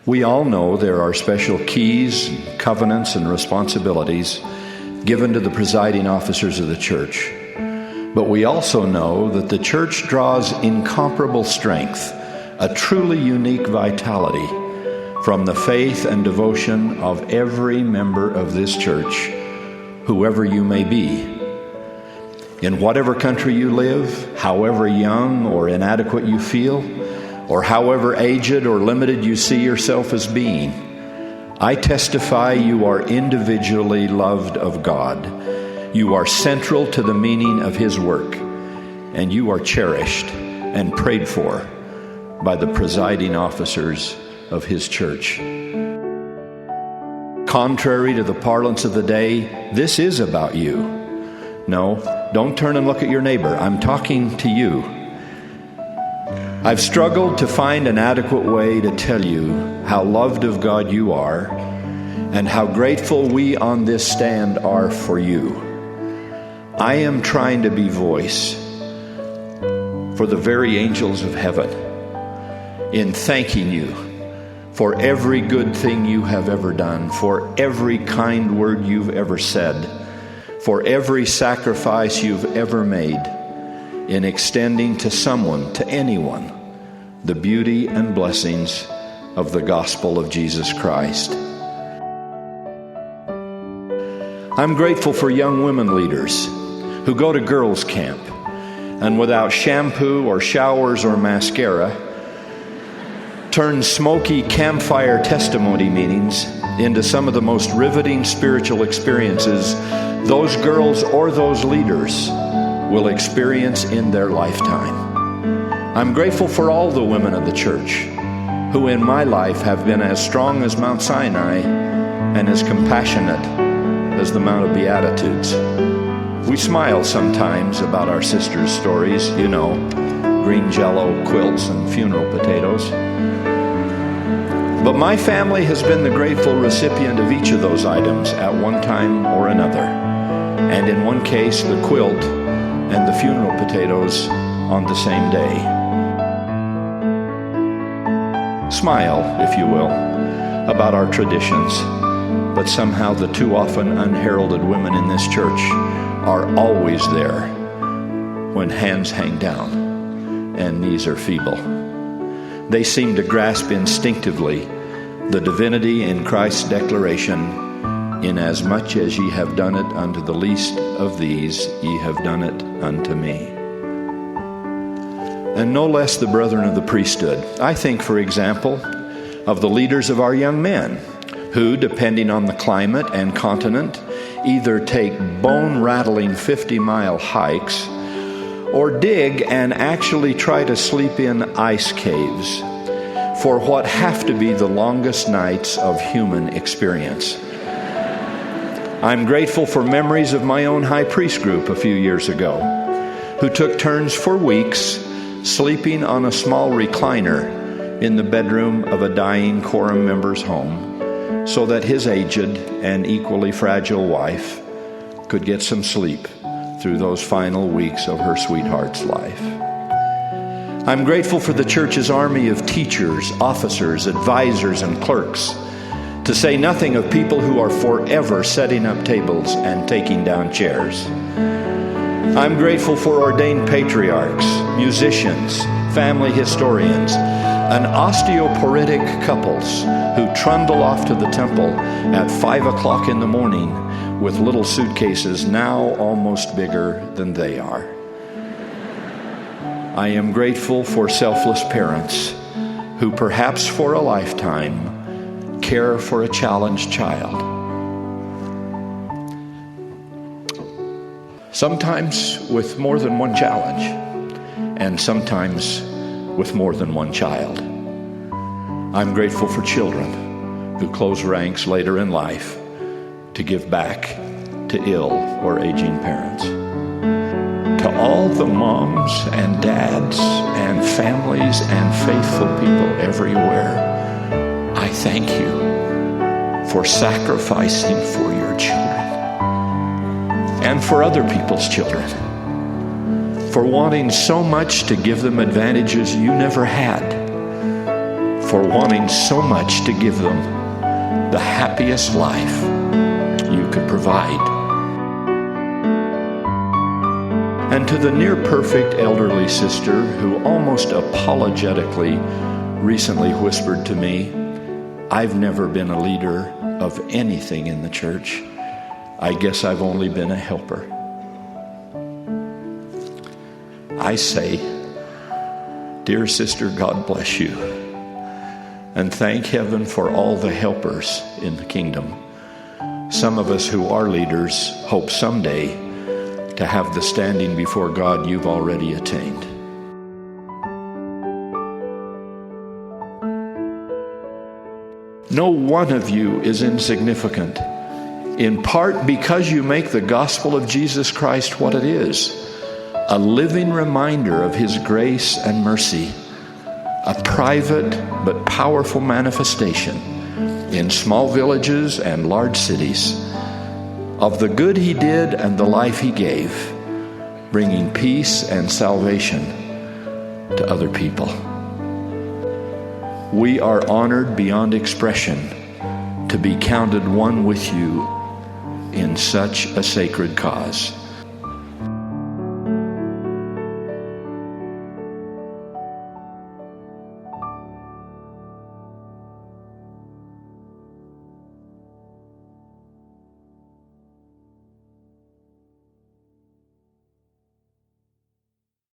We all know there are special keys, covenants, and responsibilities given to the presiding officers of the church. But we also know that the church draws incomparable strength, a truly unique vitality, from the faith and devotion of every member of this church, whoever you may be. In whatever country you live, however young or inadequate you feel, or however aged or limited you see yourself as being, I testify you are individually loved of God. You are central to the meaning of His work, and you are cherished and prayed for by the presiding officers of His church. Contrary to the parlance of the day, this is about you. No, don't turn and look at your neighbor. I'm talking to you. I've struggled to find an adequate way to tell you how loved of God you are and how grateful we on this stand are for you. I am trying to be voice for the very angels of heaven in thanking you for every good thing you have ever done, for every kind word you've ever said, for every sacrifice you've ever made in extending to someone, to anyone, the beauty and blessings of the gospel of Jesus Christ. I'm grateful for young women leaders who go to girls' camp and without shampoo or showers or mascara, turn smoky campfire testimony meetings into some of the most riveting spiritual experiences those girls or those leaders will experience in their lifetime. I'm grateful for all the women of the church who in my life have been as strong as Mount Sinai and as compassionate as the Mount of Beatitudes. We smile sometimes about our sisters' stories, you know, green jello, quilts, and funeral potatoes. But my family has been the grateful recipient of each of those items at one time or another. And in one case, the quilt and the funeral potatoes on the same day. Smile, if you will, about our traditions, but somehow the too often unheralded women in this church are always there when hands hang down and knees are feeble. They seem to grasp instinctively the divinity in Christ's declaration, "Inasmuch as ye have done it unto the least of these, ye have done it unto me." And no less the brethren of the priesthood. I think, for example, of the leaders of our young men, who, depending on the climate and continent, either take bone-rattling 50-mile hikes or dig and actually try to sleep in ice caves for what have to be the longest nights of human experience. I'm grateful for memories of my own high priest group a few years ago, who took turns for weeks sleeping on a small recliner in the bedroom of a dying quorum member's home so that his aged and equally fragile wife could get some sleep through those final weeks of her sweetheart's life. I'm grateful for the church's army of teachers, officers, advisors, and clerks, to say nothing of people who are forever setting up tables and taking down chairs. I'm grateful for ordained patriarchs, musicians, family historians, and osteoporotic couples who trundle off to the temple at 5 o'clock in the morning with little suitcases now almost bigger than they are. I am grateful for selfless parents who, perhaps for a lifetime, care for a challenged child. Sometimes with more than one challenge, and sometimes with more than one child. I'm grateful for children who close ranks later in life to give back to ill or aging parents. To all the moms and dads and families and faithful people everywhere, I thank you for sacrificing for your children and for other people's children, for wanting so much to give them advantages you never had, for wanting so much to give them the happiest life you could provide. And to the near-perfect elderly sister who almost apologetically recently whispered to me, "I've never been a leader of anything in the church. I guess I've only been a helper." I say, dear sister, God bless you. And thank heaven for all the helpers in the kingdom. Some of us who are leaders hope someday to have the standing before God you've already attained. No one of you is insignificant, in part because you make the gospel of Jesus Christ what it is, a living reminder of His grace and mercy, a private but powerful manifestation in small villages and large cities of the good He did and the life He gave, bringing peace and salvation to other people. We are honored beyond expression to be counted one with you in such a sacred cause.